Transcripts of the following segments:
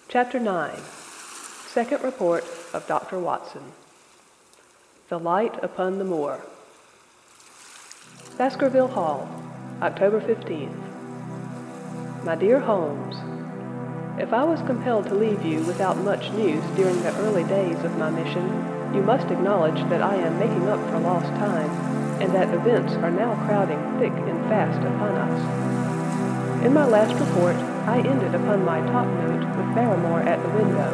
Chapter 9. Second Report of Dr. Watson. The Light upon the Moor. Baskerville Hall, October 15th. My dear Holmes, if I was compelled to leave you without much news during the early days of my mission, you must acknowledge that I am making up for lost time, and that events are now crowding thick and fast upon us. In my last report, I ended upon my top note with Barrymore at the window,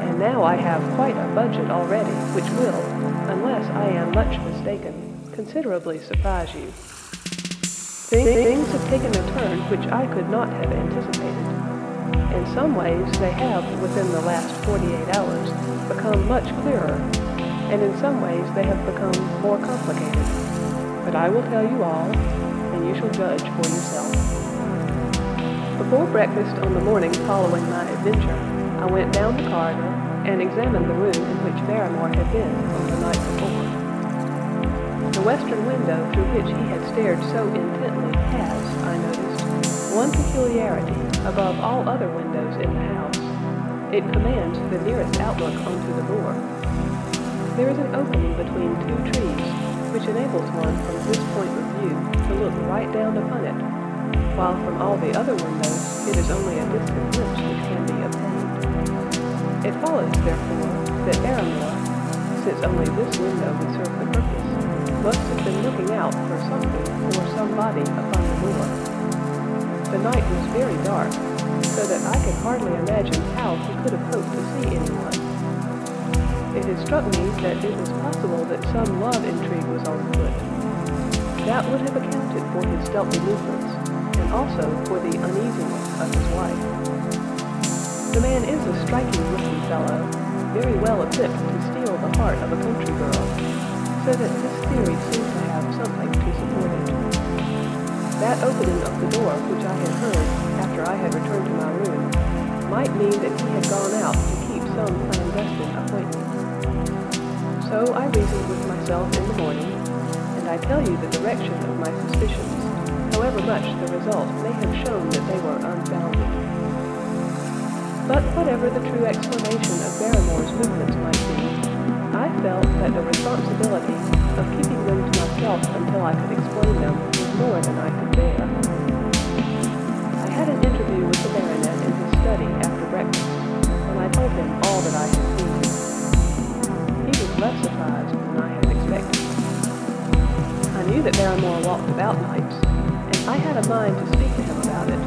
and now I have quite a budget already, which will, unless I am much mistaken, considerably surprise you. Things have taken a turn which I could not have anticipated. In some ways, they have, within the last 48 hours, become much clearer, and in some ways they have become more complicated. But I will tell you all, and you shall judge for yourself. Before breakfast on the morning following my adventure, I went down the corridor and examined the room in which Barrymore had been on the night before. The western window through which he had stared so intently has, I noticed, one peculiarity above all other windows in the house. It commands the nearest outlook onto the moor. There is an opening between two trees, which enables one from this point of view to look right down upon it, while from all the other windows it is only a distant glimpse which can be obtained. It follows, therefore, that Barrymore, since only this window would serve the purpose, must have been looking out for something or somebody upon the moor. The night was very dark, so that I could hardly imagine how he could have hoped to see anyone. It has struck me that it was possible that some love intrigue was on foot. That would have accounted for his stealthy movements, and also for the uneasiness of his wife. The man is a striking-looking fellow, very well equipped to steal the heart of a country girl, so that this theory seemed to have something to support it. That opening of the door which I had heard after I had returned to my room might mean that he had gone out to keep some clandestine appointment. So I reasoned with myself in the morning, and I tell you the direction of my suspicions, however much the result may have shown that they were unfounded. But whatever the true explanation of Barrymore's movements might be, I felt that the responsibility of keeping them to myself until I could explain them was more than I could bear. I had an interview with the baronet in his study after breakfast, when I told him all that I had seen. He was less surprised than I had expected. I knew that Barrymore walked about nights, and I had a mind to speak to him about it.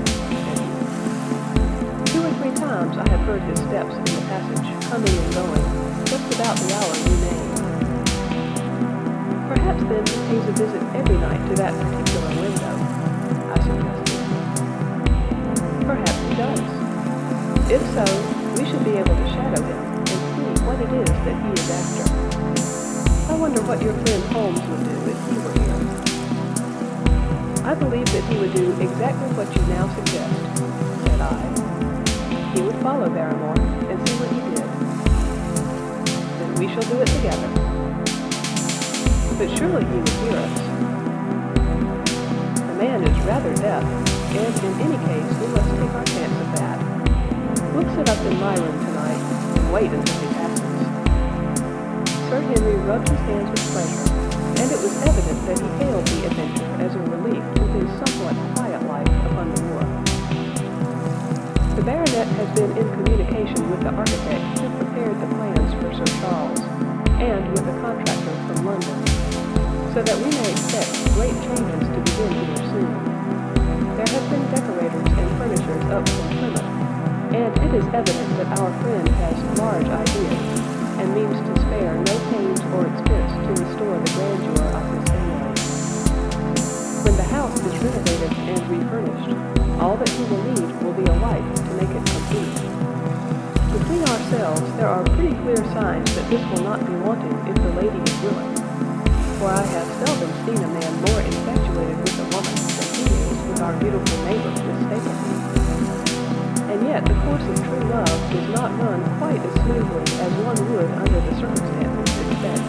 2 or 3 times I have heard his steps in the passage, coming and going, just about the hour you named. Perhaps then he pays a visit every night to that particular window, I suggested. Perhaps he does. If so, we should be able to shadow him and see what it is that he is after. I wonder what your friend Holmes would do if he were here. I believe that he would do exactly what you now suggest, said I. He would follow Barrymore and see what he did. Then we shall do it together. But surely he would hear us. The man is rather deaf, and in any case we must take our chance of that. We'll sit up in my room tonight and wait until he passes. Sir Henry rubbed his hands with pleasure, and it was evident that he hailed the adventure as a relief to his somewhat quiet life upon the moor. The baronet has been in communication with the architect who prepared the plans for Sir Charles, and with the contractor from London, so that we may expect great changes to begin here soon. There have been decorators and furnishers up from Plymouth, and it is evident that our friend has large ideas, and means to spare no pains or expense to restore the grandeur of his family. When the house is renovated and refurnished, all that he will need will be a wife to make it complete. Between ourselves, there are pretty clear signs that this will not be wanting if the lady is willing, for I have seldom seen a man more infatuated with a woman than he is with our beautiful neighbor, Miss Stapleton. And yet the course of true love does not run quite as smoothly as one would under the circumstances expect.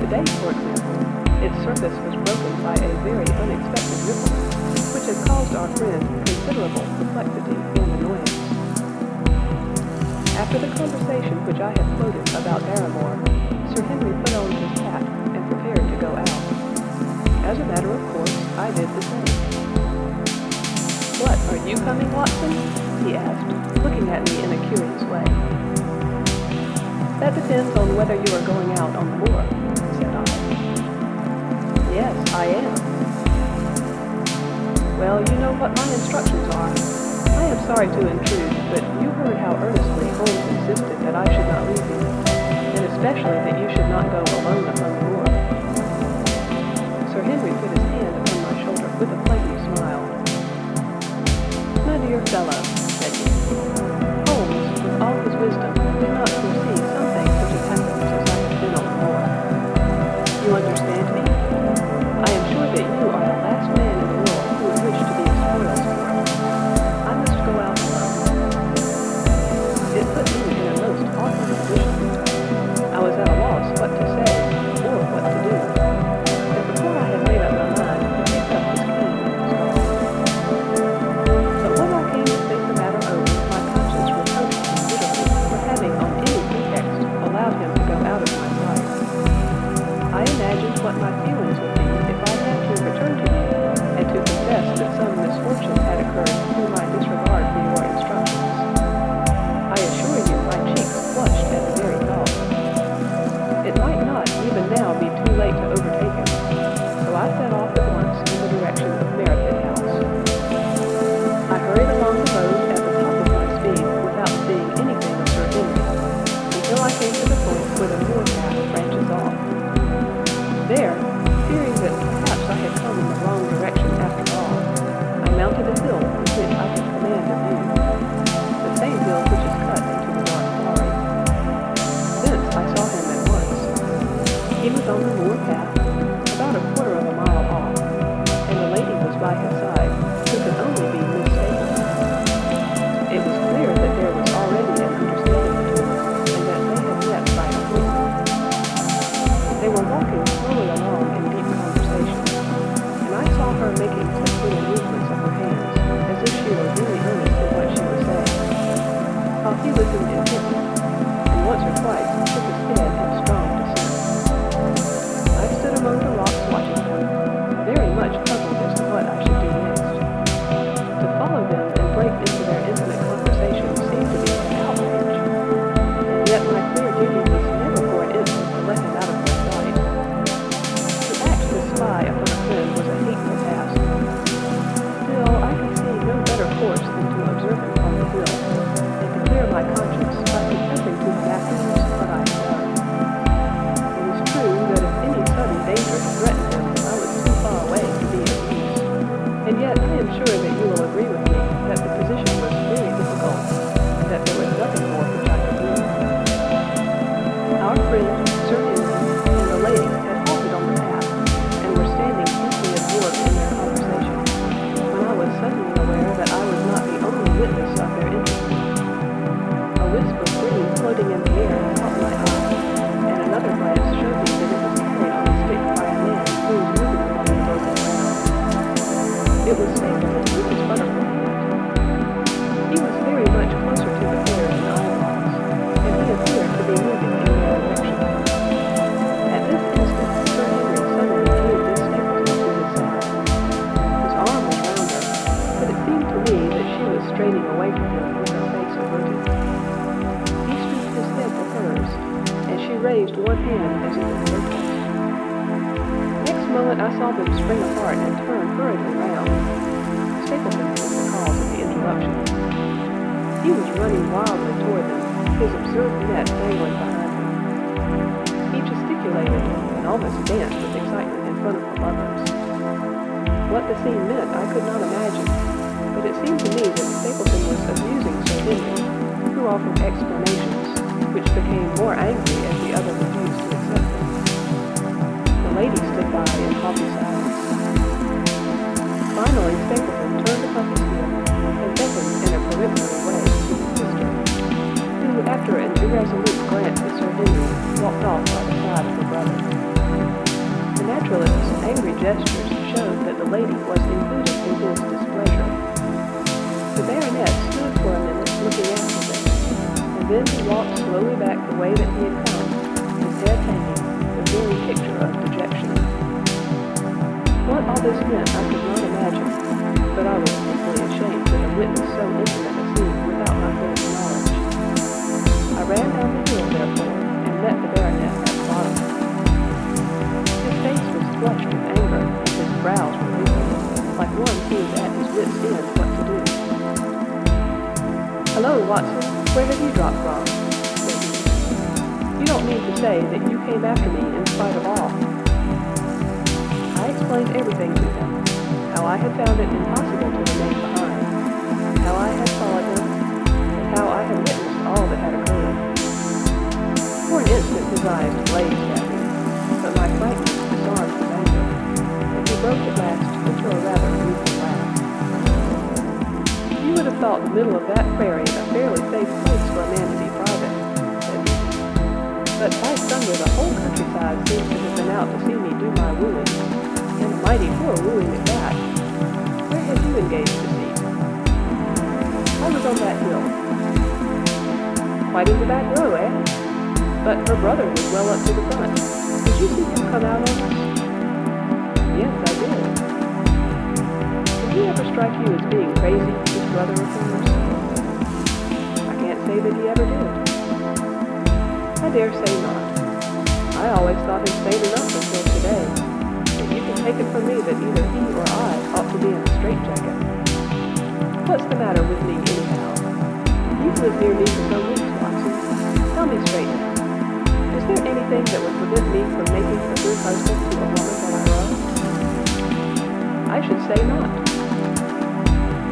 Today, for example, its surface was broken by a very unexpected ripple, which has caused our friend considerable perplexity and annoyance. After the conversation which I had quoted about Barrymore, Sir Henry put on his hat and prepared to go out. As a matter of course, I did the same. "What, are you coming, Watson?" he asked, looking at me in a curious way. "That depends on whether you are going out on the moor," said I. "Yes, I am." "Well, you know what my instructions are. I am sorry to intrude, but you heard how earnestly Holmes insisted that I should not leave you, and especially that you should not go alone upon the moor." Sir Henry put his hand upon my shoulder with a pleasant smile. "My dear fellow," said he, "Holmes, with all his wisdom, did not foresee some things such as happened as I have been on the moor. You understand me? I am sure that you are the last man in the world who would wish to be a spoil sport. I must go out alone." It put me in a most awkward position. I was at a loss what to say or what to do. And before I had made up my mind, he picked up his cane and was gone. But when I came to think the matter over, my conscience reproached me bitterly for having on any pretext allowed him to go out of my sight. I imagined what my feelings would be if I had to return to you and to confess that some misfortune had occurred through my disregard for your instructions. I assure you my cheeks flushed at the very thought. It might not even now be too late to overtake him, so I set off at once in the direction of Merripit House. I hurried along the road at the top of my speed without seeing anything of Sir Henry, until I came to the point where the moor path branches off. There, fearing that perhaps I had come in the wrong direction after all, I mounted a hill from which I could command a view, the same hill which is cut into the dark quarry. Thence I saw him at once. He was on the moor path, about a quarter of a mile off, and the lady was by his side, who could only be Miss Stapleton. It was clear that there was already an understanding between them, and that they had met by appointment. They were walking slowly along in deep conversation, and I saw her making such little movements of her hands, as if she were really earnest in what she was saying, while he listened intently, and once or twice shook his head in strong dissent. I stood among the rocks watching them, very much puzzled as to what I should do next. To follow them and break into their intimate conversation seemed to be an outrage, and yet my clear duty was never for an instant to let him out of my sight. To act the spy upon a friend was a hateful task. Still, I could see no better course than to observe him on the hill, and to clear my conscience by confessing to him afterwards what I had done. It is true that if any sudden danger had threatened him, I was too far away to be at peace. And yet I am sure that you will agree with me that the position was very difficult, and that there was nothing more which I could do. Our friend, Sir Henry, and the lady had halted on the path, and were standing deeply absorbed in their conversation, when I was suddenly aware that I was not the only witness of their interest. A wisp of green floating in the air caught my eye, and another glance showed me that it was carried on a stick by a man who was moving along the broken ground. It was Stapleton with his butterfly net. He was very much closer to the pair than I was, and he appeared to be moving in their direction. At this instant, Sir Henry suddenly drew Miss Stapleton to his side. His arm was round her, but it seemed to me that she was straining away from him with her face averted. He stooped his head to hers, and she raised one hand as if in protest. Next moment I saw them spring apart and turn hurriedly round. Stapleton was the cause of the interruption. He was running wildly toward them, his absurd net dangling behind him. He gesticulated and almost danced with excitement in front of the lovers. What the scene meant I could not imagine, but it seemed to me that Stapleton was abusing Sir Henry, who offered explanations, which became more angry as the other refused to accept them. The lady stood by in haughty silence. Finally, Stapleton turned upon his heel and beckoned in a peremptory way to his sister, who, after an irresolute glance at Sir Henry, walked off by the side of her brother. The naturalist's angry gestures showed that the lady was included in his displeasure. The baronet stood for a minute looking after them, and and then he walked slowly back the way that he had come, his head hanging, the very picture of dejection. What all this meant I could not imagine, but I was deeply ashamed to have witnessed so intimate a scene without my friend's knowledge. I ran down the hill, therefore, and met the baronet at the bottom. His face was flushed with anger, and his brows were wrinkled, like one who is at his wit's end what to do. "Hello, Watson, where have you dropped from?" said he. "You don't mean to say that you came after me in spite of all." I explained everything to him, how I had found it impossible to remain behind, how I had followed him, and how I had witnessed all that had occurred. For an instant his eyes blazed at me, but my frankness disarmed his anger, and he broke at last into a rather rueful laugh. "You would have thought the middle of that prairie a fairly safe place for a man to be private," said he. "But by thunder, the whole countryside seems to have been out to see me do my wooing, and a mighty poor wooing at that. Where had you engaged to seat?" "I was on that hill." "Quite in the back row, eh? But her brother was well up to the front. Did you see him come out on us?" "Yes, I did." "Did he ever strike you as being crazy, this brother of yours?" "I can't say that he ever did." "I dare say not. I always thought him sane enough until today, but you can take it from me that either he or I ought to be in a straitjacket. What's the matter with me, anyhow? You've lived near me for some weeks, Watson. Tell me straight now. Is there anything that would prevent me from making a good husband to a woman that I love?" "I should say not."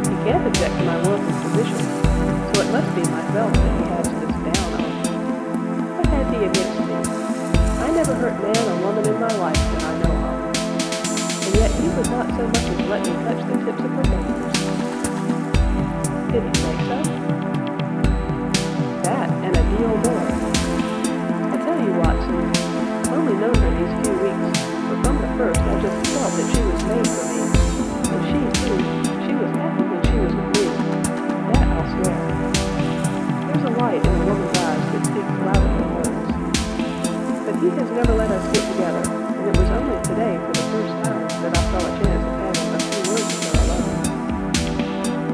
"He can't object to my worldly position, so it must be myself that he has this down on. What has he against me? I never hurt man or woman in my life that I know of, and yet he would not so much as let me touch the tips of her fingers." "Did he say so?" "That, and a deal more. I tell you, Watson, I've only known her these few weeks, but from the first I just felt that she was made for me, and she, too, she was happy when she was with me. That I'll swear. There's a light in a woman's eyes that speaks louder than words. But he has never let us get together, and it was only today, for the first time, that I saw a chance of having a few words with her alone.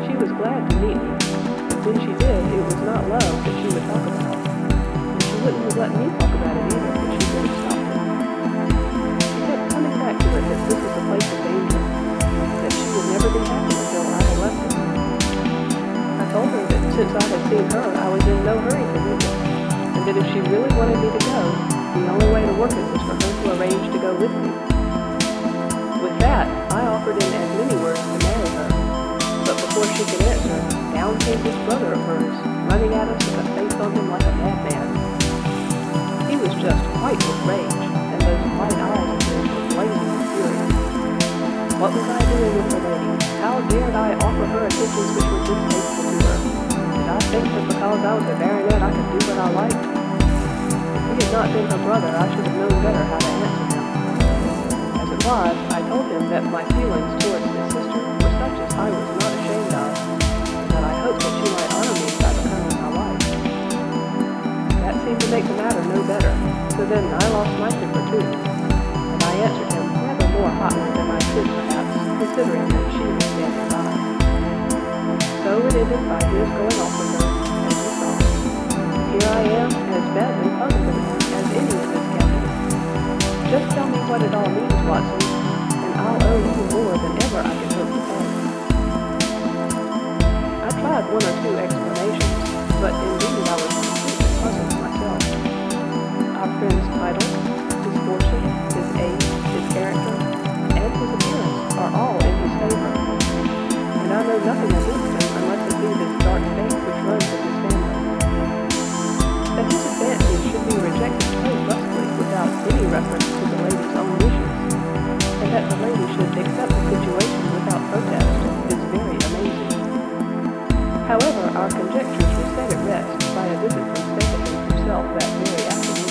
She was glad to meet me, and when she did, it was not love that she would talk about. She wouldn't have let me talk about it either if she didn't stop it. She kept coming back to it that this was a place of danger, that she would never be happy until I had left it. I told her that since I had seen her, I was in no hurry to leave it, and that if she really wanted me to go, the only way to work it was for her to arrange to go with me. With that, I offered in as many words to marry her, but before she could answer, down came this brother of hers, running at us with a face on him like a madman. He was just white with rage, and those white eyes of his were blazing with fury. What was I doing with the lady? How dared I offer her attentions which were distasteful to her? Did I think that because I was a baronet I could do what I liked? If he had not been her brother, I should have known better how to answer him. As it was, I told him that my feelings towards his sister were such as I was not ashamed of, and that I hoped that she might honor me by becoming my wife. That seemed to make the matter no better, so then I lost my temper too, and I answered him rather more hotly than I should perhaps, considering that she was standing by. So it ended by his going off with her, as you saw. Here I am, as badly puzzled as any of this county. Just tell me what it all means, Watson, and I'll owe you more than ever I could hope to pay. I tried one or two explanations, but indeed I was completely puzzled myself. Our friend's title, his fortune, his age, his character, and his appearance are all in his favor, and I know nothing against him unless it be this dark fate which runs in his family. That his advances should be rejected so brusquely without any reference to the lady's own wishes, and that the lady should accept the situation without protest, is very amazing. However, our conjectures were set at rest by a visit from Stapleton himself that very afternoon.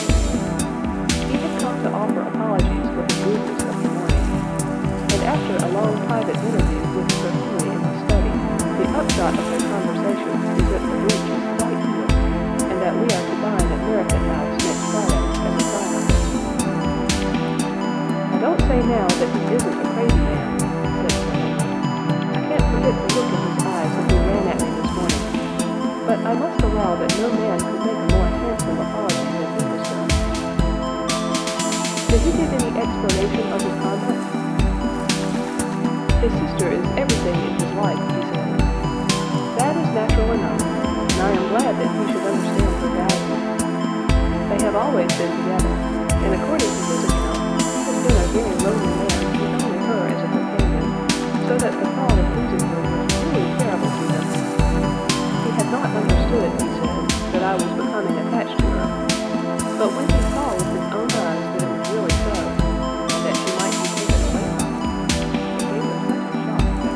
He had come to offer apologies for his rudeness of the morning, and after a long private interview with Sir Henry in his study, the upshot of their conversation is that the breach is quite healed, and that Don't say now that he isn't a crazy man, said Fred. I can't forget the look in his eyes when he ran at me this morning. But I must allow that no man could make a more handsome apology than he has done. Did he give any explanation of his conduct? His sister is everything in his life, he says. That is natural enough, and I am glad that he should understand her value. They have always been together, and according to his account, he has been a very lonely man with only her as a companion, so that the thought of losing her was really terrible to him. He had not understood, he said, that I was becoming attached to her, but when he saw with his own eyes that it was really so, and that she might be taken away from him, it gave him such a shock that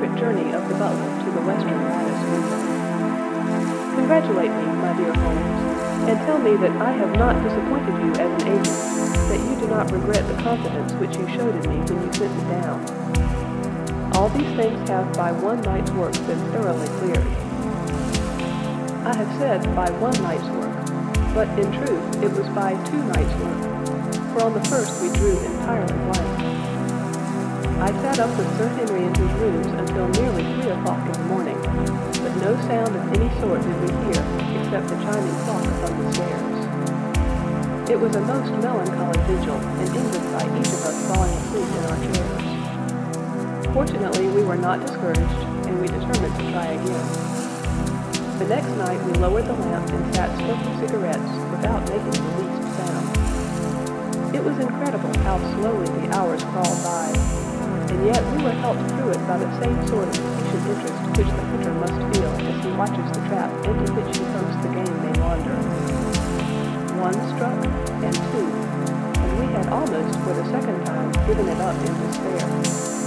secret journey of the butler to the western lattice window. Congratulate me, my dear Holmes, and tell me that I have not disappointed you as an agent, that you do not regret the confidence which you showed in me when you sent me down. All these things have by one night's work been thoroughly cleared. I have said by one night's work, but in truth it was by 2 nights' work, for on the first we drew entirely blank. I sat up with Sir Henry in his rooms until nearly 3 o'clock in the morning, but no sound of any sort did we hear except the chiming clock upon the stairs. It was a most melancholy vigil, and ended by each of us falling asleep in our chairs. Fortunately, we were not discouraged, and we determined to try again. The next night we lowered the lamp and sat smoking cigarettes without making the least sound. It was incredible how slowly the hours crawled by, and yet we were helped through it by the same sort of patient interest which the hunter must feel as he watches the trap into which he hopes the game may wander. 1 struck, and 2, and we had almost for the second time given it up in despair,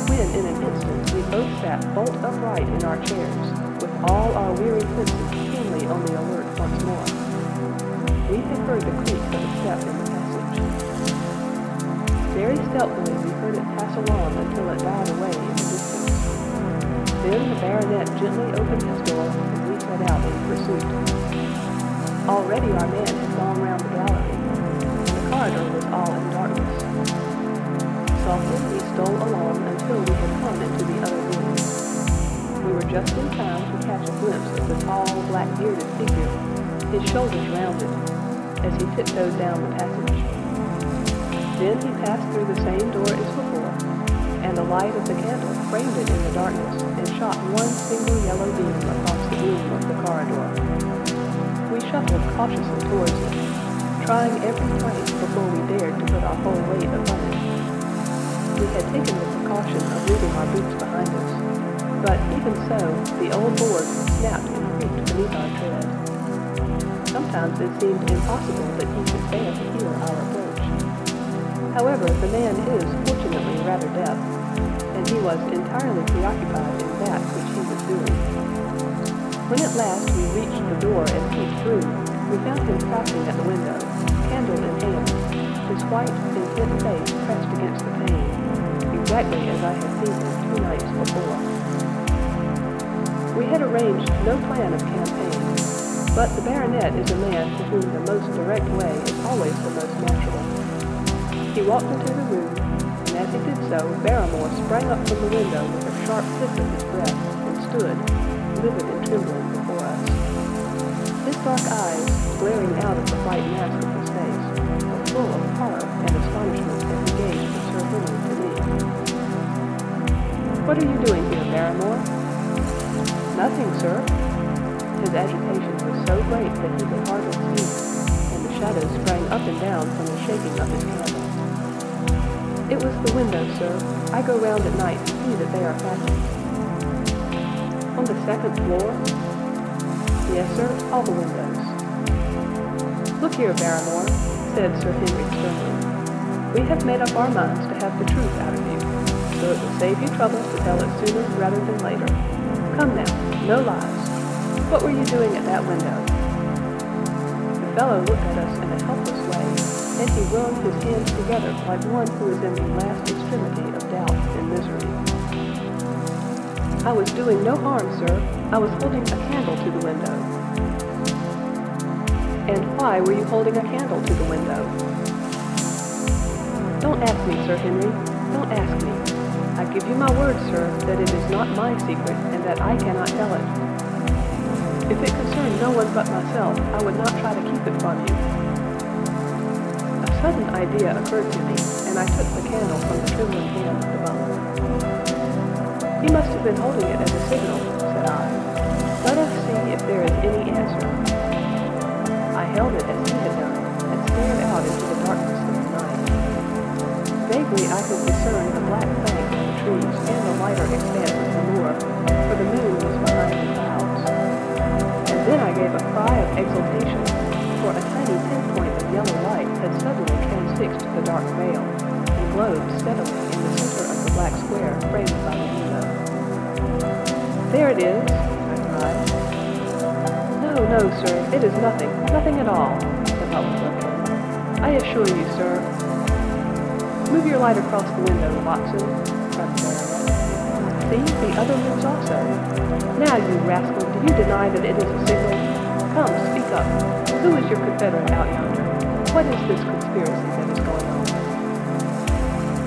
when in an instant we both sat bolt upright in our chairs, with all our weary senses keenly on the alert once more. We had heard the creak of a step in the passage. Very stealthily we heard it pass along until it died away in the distance. Then the baronet gently opened his door, and we set out in pursuit. Already our man had gone round the gallery, and the corridor was all in darkness. Softly we stole along until we had come into the other room. We were just in time to catch a glimpse of the tall, black-bearded figure, his shoulders rounded, as he tiptoed down the passage. Then he passed through the same door as before, and the light of the candle framed it in the darkness and shot one single yellow beam across the gloom of the corridor. We shuffled cautiously towards it, trying every place before we dared to put our whole weight upon it. We had taken the precaution of leaving our boots behind us, but even so, the old board snapped and creaked beneath our tread. Sometimes it seemed impossible that he should fail to hear our approach. However, the man is fortunately rather deaf, and he was entirely preoccupied in that which he was doing. When at last we reached the door and peeped through, we found him crouching at the window, candle in hand, his white, intent face pressed against the pane, exactly as I had seen him 2 nights before. We had arranged no plan of campaign, but the baronet is a man to whom the most direct way is always the most natural. He walked into the room, and as he did so, Barrymore sprang up from the window with a sharp hiss of his breath, and stood, livid and trembling, before us. His dark eyes, glaring out of the white mask of his face, were full of horror and astonishment as he gazed from Sir Henry to me. "What are you doing here, Barrymore?" "Nothing, sir." His agitation was so great that he could hardly speak, and the shadows sprang up and down from the shaking of his candle. "It was the window, sir. I go round at night to see that they are fastened." "On the 2nd floor?" "Yes, sir, all the windows." "Look here, Barrymore," said Sir Henry sternly. "We have made up our minds to have the truth out of you, so it will save you trouble to tell it sooner rather than later. Come now, no lies. What were you doing at that window?" The fellow looked at us in a helpless way, and he wrung his hands together like one who is in the last extremity of doubt and misery. "I was doing no harm, sir. I was holding a candle to the window." "And why were you holding a candle to the window?" "Don't ask me, Sir Henry. Don't ask me. I give you my word, sir, that it is not my secret, and that I cannot tell it. If it concerned no one but myself, I would not try to keep it from you." A sudden idea occurred to me, and I took the candle from the trembling hand of the butler. "He must have been holding it as a signal," said I. "Let us see if there is any answer." I held it as he had done, and stared out into the darkness of the night. Vaguely I could discern the black bank of the trees and the lighter expanse of the moor, for the moon was behind the clouds. And then I gave a cry of exultation, for a tiny pinpoint of yellow light had suddenly transfixed the dark veil, and glowed steadily in the center of the black square framed by the window. There it is, I cried. No, sir, it is nothing at all, the butler looked in. I assure you, sir. Move your light across the window, Watson, cried the baronet. See, the other moves also. Now, you rascal, do you deny that it is a signal? Come, speak up. Who is your confederate out yonder? What is this conspiracy that is going on?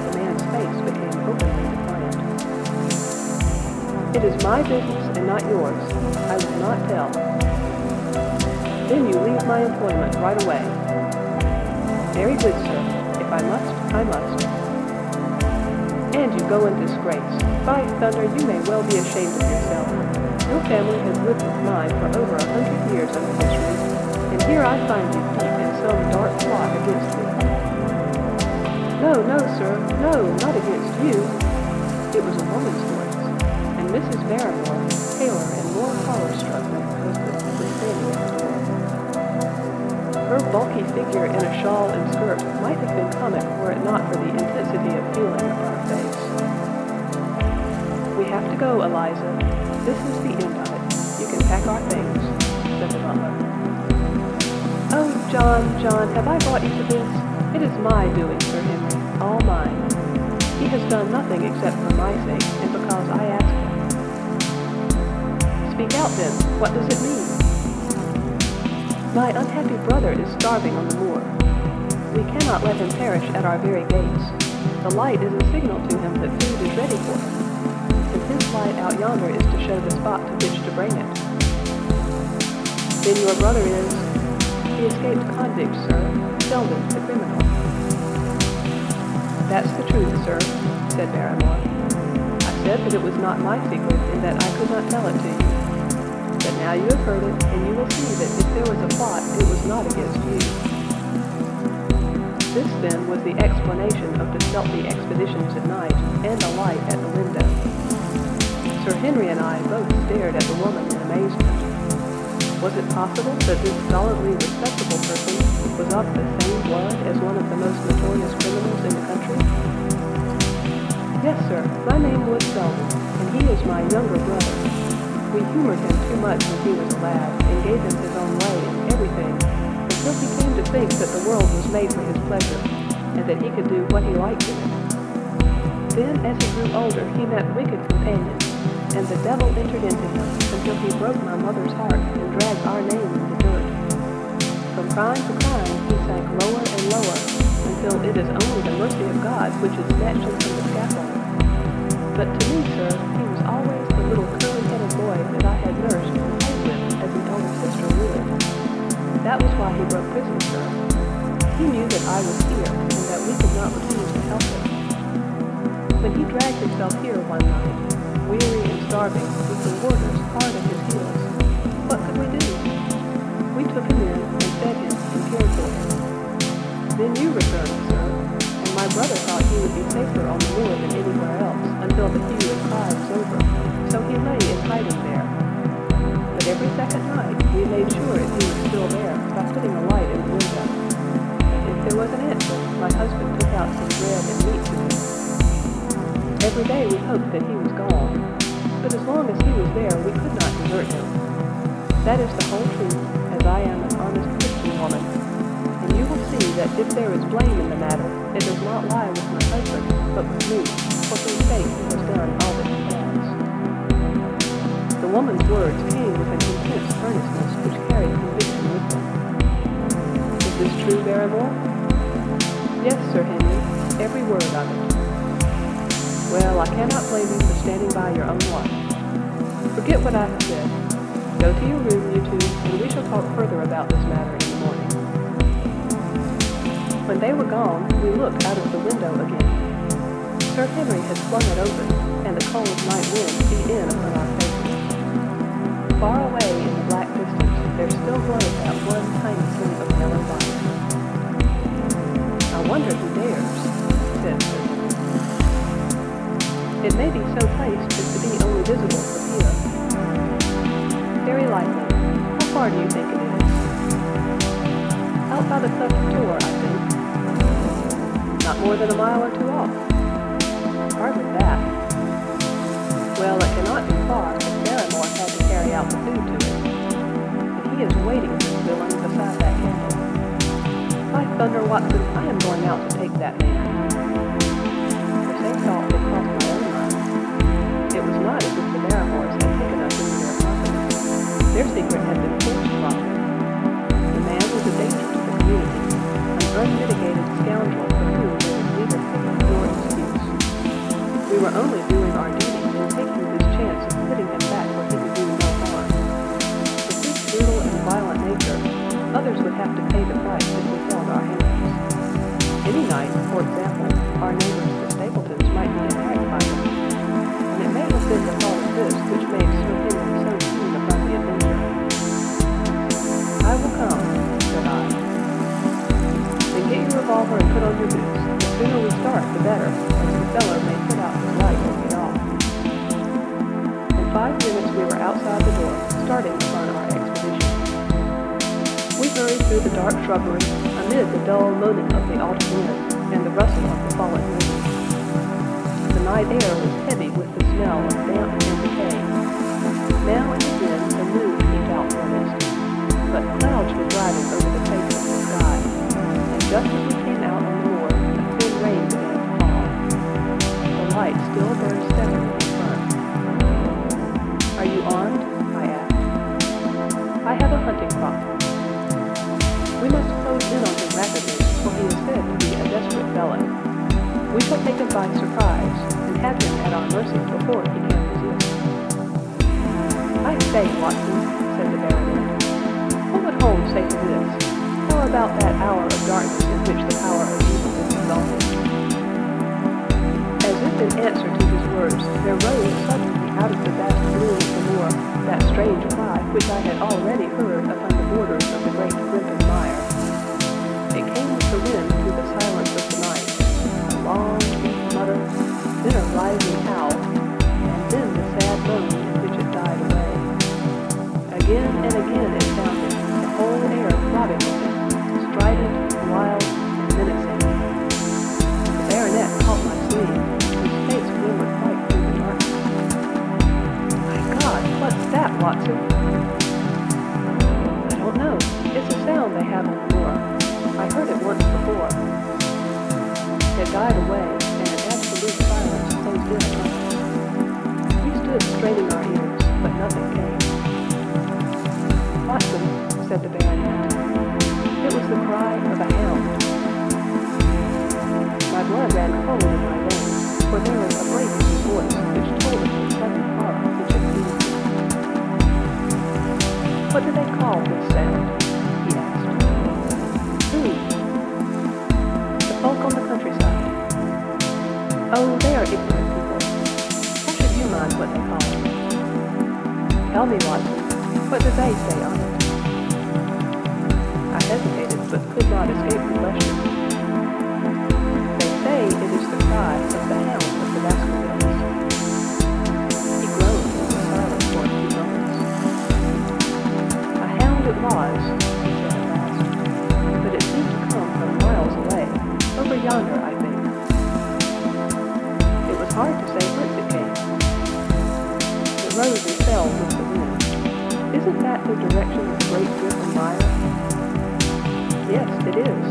The man's face became openly defiant. It is my business and not yours. I will not tell. Then you leave my employment right away. Very good, sir. If I must, I must. And you go in disgrace. By thunder, you may well be ashamed of yourself. Your family has lived with mine for over 100 years under this roof, and here I find you deep in some dark plot against me. No, sir, no, not against you. It was a woman's voice, and Mrs. Barrymore, paler and more horror-struck than her husband, was standing at the door. Her bulky figure in a shawl and skirt might have been comic were it not for the intensity of feeling upon her face. We have to go, Eliza. This is the end of it. You can pack our things, said the butler. Oh, John, have I brought you to this? It is my doing, Sir Henry, all mine. He has done nothing except for my sake, and because I asked him. Speak out then. What does it mean? My unhappy brother is starving on the moor. We cannot let him perish at our very gates. The light is a signal to him that food is ready for him, and his light out yonder is to show the spot to which to bring it. Then your brother is the escaped convict, sir, Sheldon, the criminal. That's the truth, sir, said Barrymore. I said that it was not my secret and that I could not tell it to you. But now you have heard it, and you will see that if there was a plot, it was not against you. This, then, was the explanation of the stealthy expeditions at night, and the light at the window. Sir Henry and I both stared at the woman in amazement. Was it possible that this solidly respectable person was of the same blood as one of the most notorious criminals in the country? Yes, sir, my name was Sheldon, and he is my younger brother. We humored him too much when he was a lad, and gave him his own way in everything, until he came to think that the world was made for his pleasure, and that he could do what he liked in it. Then, as he grew older, he met wicked companions, and the devil entered into him, until he broke my mother's heart, and dragged our name in the dirt. From crime to crime, he sank lower and lower, until it is only the mercy of God which has snatched him from the scaffold. But to me, sir, he was always the little curly-headed boy that I had nursed and played with as an elder sister would. That was why he broke prison, sir. He knew that I was here, and that we could not refuse to help him. When he dragged himself here one night, weary and starving, with the warders hard at his heels, what could we do? We took him in and fed him and cared for him. Then you returned, sir, and my brother thought he would be safer on the moor than anywhere else until the hue and cry was over, so he lay in hiding there. But every second night we made sure if he was still there by putting a light in the window. If there was an answer, my husband took out some bread and meat to him. Every day we hoped that he was gone, but as long as he was there we could not desert him. That is the whole truth, as I am an honest Christian woman. And you will see that if there is blame in the matter, it does not lie with my husband, but with me, for whose sake he has done all that he has. The woman's words came with an intense earnestness which carried conviction with them. Is this true, Barrymore? Yes, Sir Henry, every word of it. Well, I cannot blame you for standing by your own wife. Forget what I have said. Go to your room, you two, and we shall talk further about this matter in the morning. When they were gone, we looked out of the window again. Sir Henry had flung it open, and the cold night wind beat in upon our faces. Far away in the black distance, there still glowed that one tiny gleam of yellow light. I wonder who dares, said Sir Henry. It may be so placed as to be only visible from here. Very likely. How far do you think it is? Out by the cleft door, I think. Not more than a mile or two off. Hardly that. Well, it cannot be far, if out the food to it. And he is waiting this villain beside that candle. By thunder, Watson, I am going out to take that man. The same thought had crossed my own mind. It was not as if the Barrymores had taken us into their confidence. Their secret had been forced from them. The man was a danger to the community, an unmitigated scoundrel for whom there was neither pity nor excuse. We were only doing our duty in taking this chance of putting him back where he could do no harm. For his brutal and violent nature, others would have to pay the price if we held our hands. Any night, for example, our neighbors, the Stapletons, might be attacked by him. And it may have been the thought of this which made Sir Henry so keen upon the adventure. I will come, said I. Then get your revolver and put on your boots. The sooner we start, the better, as the fellow may put out his light and get off. In 5 minutes we were outside the door, starting upon our expedition. We hurried through the dark shrubbery, amid the dull moaning of the autumn wind and the rustle of the fallen leaves. The night air was heavy with the smell of damp and decay. Now and again the moon peeped out for an instant, but clouds were driving over the face of the sky, and just as we came out on the moor, a thin rain began to fall. The light still burned steadily in front. Are you armed? I asked. I have a hunting crop. We must close in on him rapidly, for he is said to be a desperate fellow. We shall take him by surprise, and have him at our mercy before he can resist. I say, Watson, said the baronet, what would Holmes say to this? How about that hour of darkness in which the power of evil is exalted? As if in answer to his words, there rose suddenly out of the vast gloom of the moor that strange cry which I had already heard upon the borders of the great Grimpen mire. It came with the wind through the silence of the night, a long, deep mutter, then a rising howl, and then the sad moan in which it died away. Again and again it sounded, the whole air throbbing with it, strident, wild, and menacing. The baronet caught my sleeve, his face glimmered white through the darkness. My God, what's that, Watson? I don't know. It's a sound they have on the moor. I heard it once before. It died away, and an absolute silence closed in upon us. We stood straining our ears, but nothing came. Watson, said the baronet, it was the cry of a hound. My blood ran cold in my veins, for there was a break in his voice which told of the sudden horror which had seized me. What do they call this sound? He asked. Who? The folk on the countryside. Oh, they are ignorant people. How should you mind what they call it? Tell me, Watson, what do they say on it? I hesitated, but could not escape the question. They say it is the cry of the Hound of the Baskervilles. He groaned and was silent for a few moments. A hound it was, he said at last, but it seemed to come from miles away, over yonder, I think. It was hard to say whence it came. It rose and fell with the wind. Isn't that the direction of Great Grimpen mire? Yes, it is.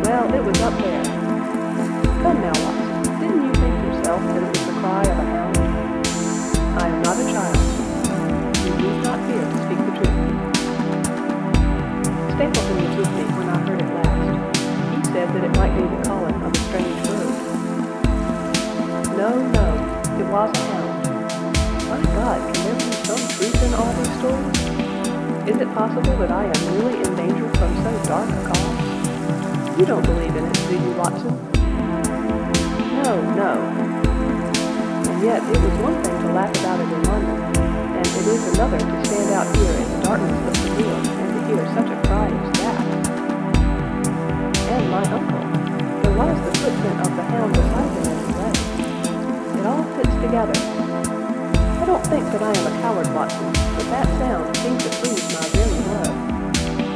Well, it was up there. Come now, Watson, didn't you think yourself that it was the cry of a hound? I am not a child. You need not fear to speak the truth. Stapleton was with me when I heard it last. He said that it might be the calling of a strange bird. No, it was a hound. My God, can there be some truth in all these stories? Is it possible that I am really in danger from so dark a cause? You don't believe in it, do you, Watson? No. And yet it was one thing to laugh about it in London, and it is another to stand out here in the darkness of the moor and to hear such a cry as that. And my uncle, there was the footprint of the hound beside him as he lay. It all fits together. I don't think that I am a coward, Watson, but that sound seemed to freeze my very blood.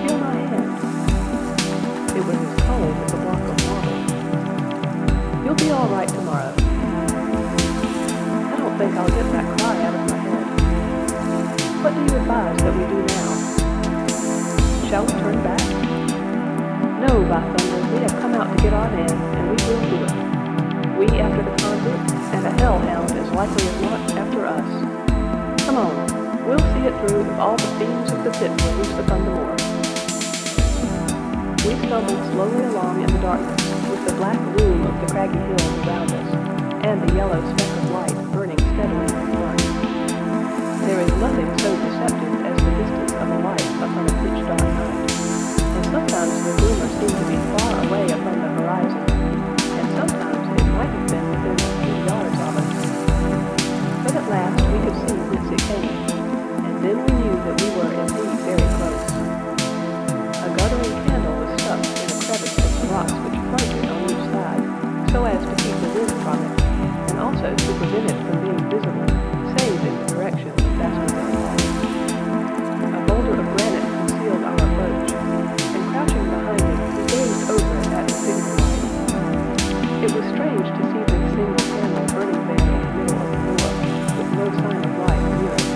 Feel my hand. It was as cold as a block of marble. You'll be all right tomorrow. I don't think I'll get that cry out of my head. do you advise that we do now? Shall we turn back? No, by thunder, we have come out to get our man, and we will do it. We after the convict, and a hellhound as likely as not after us. Come on, we'll see it through if all the fiends of the pit will loose upon the moor. We stumbled slowly along in the darkness, with the black loom of the craggy hills around us, and the yellow speck of light burning steadily in front. There is nothing so deceptive as the distance of a light upon a pitch-dark night, and sometimes the glimmer seemed to be far away upon the horizon, and sometimes it might have been within a few yards of us. But at last we could see whence it came, and then we knew that we were indeed very close. A guttering candle was stuck in a crevice of the rocks which fronted on each side, so as to keep the wind from it, and also to prevent it from being visible, save in the direction of Baskervilles. A boulder of granite concealed our approach, and crouching behind it, we gazed over it at the signal light. It was strange to see this single candle burning there in the middle of the moor, with no sign of light near it,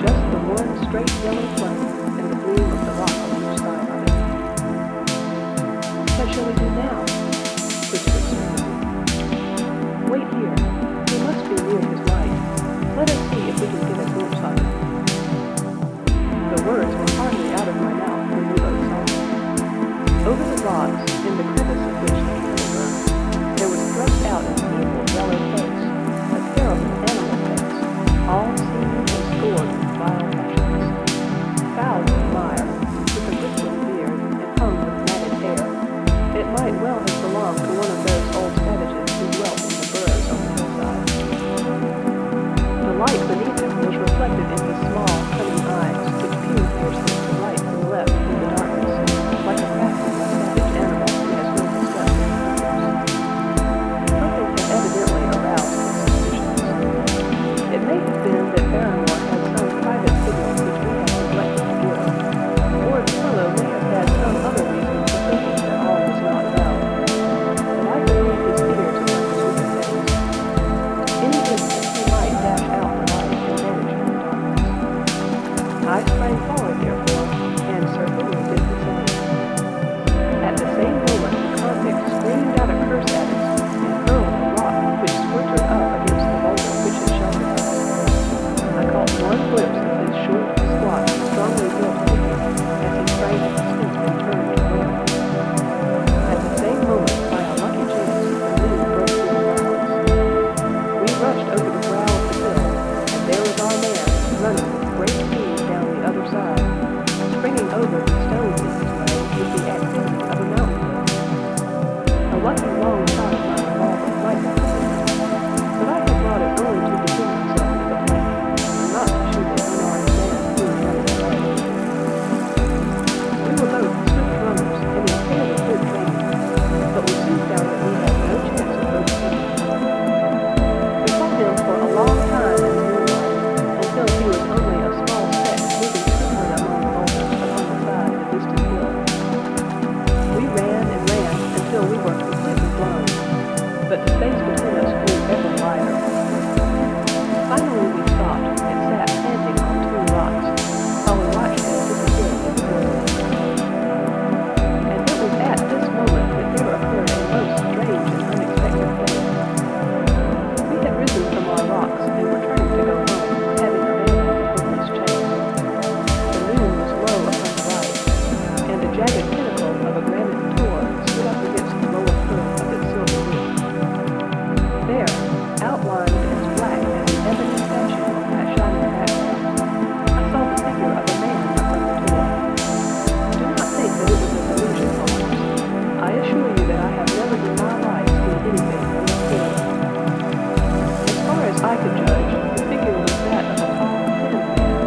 just the one straight yellow flame and the gleam of the rock on each side of it. What shall we do now? Whispered Smith. Wait here. He must be near his light. Let us see if we can get a glimpse of it. The words were hardly out of my mouth when we both saw it. Over the rocks, in the crevice of which the candle burned, there was thrust out an evil yellow face, a terrible animal face, all seamed and scored with vile passions. Foul with mire, with a bristling beard, and hung with matted hair, it might well have belonged to one of those old savages who dwelt in the burrows on the hillside. The light beneath him was reflected in his small, cunning eyes, which peered fiercely to right and left through the darkness, like a crafty, savage animal who has no respect for others. Something had evidently aroused his suspicions. It may have been that Barrymore had some private signal which we had neglected to give, or the fellow may have had some other reason for thinking that all was not well. But I could read his fears upon his wicked face. Any instant he might dash out the light and vanish in the darkness. I sprang forward, therefore, and Sir Henry did the same. At the same moment, the convict screamed out a curse at us and hurled a rock which splintered up against the boulder which had sheltered us. I caught one glimpse of his short, squat, strongly built figure as he sprang to his feet and turned to run. At the same moment, by a lucky chance, the moon broke through the clouds. We rushed over the brow of the hill, and there was our man, running with great speed down the other side, springing over the stones in his way with the activity of a mountain goat. A lucky long shot of my revolver might have killed him, but I had brought it only to defend myself with a flank, and not to shoot an unarmed man who was running away. We were both swift runners and in fairly good training, but we soon found that we had no chance of both shooting. We fought him for a long time in the moonlight, until he was only a small speck moving swiftly among the boulders upon the side of a distant hill. We ran and ran until we were completely blown, but the space between us grew ever wider. Finally we stopped and sat panting on two rocks, while we watched him disappear in the wilderness. And it was at this moment that there occurred a most strange and unexpected thing. We had risen from our rocks and were turning to go home, having abandoned the hopeless chase. The moon was low upon the right, and a jagged pinnacle of a granite tor stood up against the lower curve of its silver roof. There, outlined as black as an ebony statue on that shining background, I saw the figure of a man upon the tor. Do not think that it was a delusion, Holmes. I assure you that I have never in my life seen anything more clearly. As far as I could judge, the figure was that of a tall, thin man.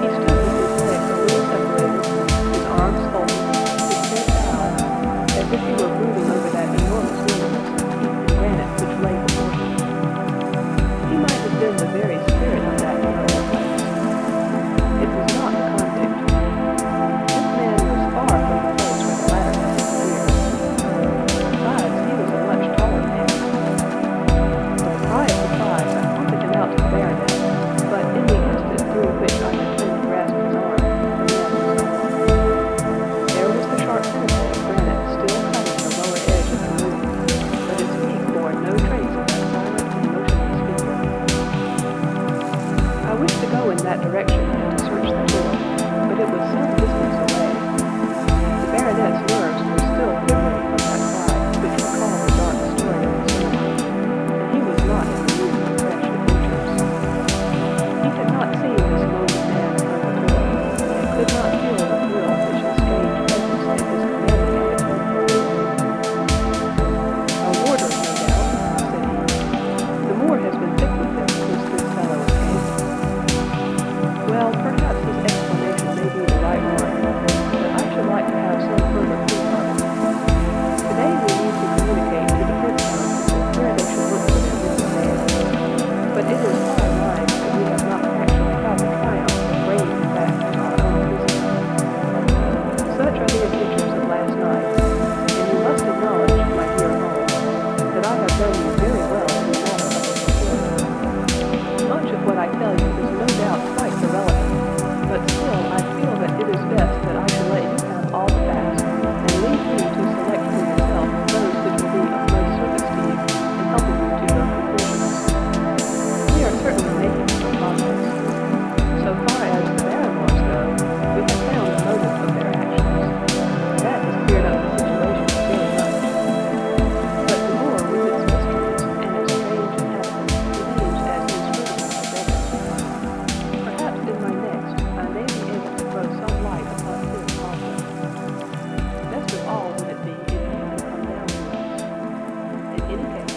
He stood with his legs a little separated, his arms folded, his head bowed, as if he were brooding over that enormous wilderness of heath and granite which lay before him. He might have been the very spirit of that terrible place. It was not the convict. This man was far from the place where the latter had disappeared. Besides, he was a much taller man. With a cry of surprise, I pointed him out to the baronet, but in the instant during which I that direction and to search the shore, but it was some distance away. The baronet's nerves were still quivering from that cry which recalled the dark story of his family, and he was not in the mood for fresh adventures. He had not seen this lonely man from before, and could not feel the thrill which his strange presence and his commanding attitude had given him. "A warder, no doubt," said he. "The moor has been thick with them since this fellow escaped." "Well, perhaps his explanation may be the right one, but I should like to have some further proof of it. Today we need to communicate to the Prince Council where they should look for their missing man, but it is hard lines that we have not actually had the triumph of bringing him back to our own prison. Such are the adventures of last night, and you must acknowledge, my dear Holmes, that I have done you very well in the matter of a fulfillment. Much of what I tell you is no doubt quite irrelevant, but still I feel that it is best that I should let you have all the facts, and leave you to select for yourself those which will be of most service to you in helping you to your conclusions. We are certainly making some progress. So far as the Barrymores go, we have found the motive of their actions. That has cleared up the situation very much. But the moor with its mysteries and its strange inhabitants remains as inscrutable as ever. Perhaps in my next I may be able to throw some light upon his also. Best of all would it be if you could come down to us. In any case,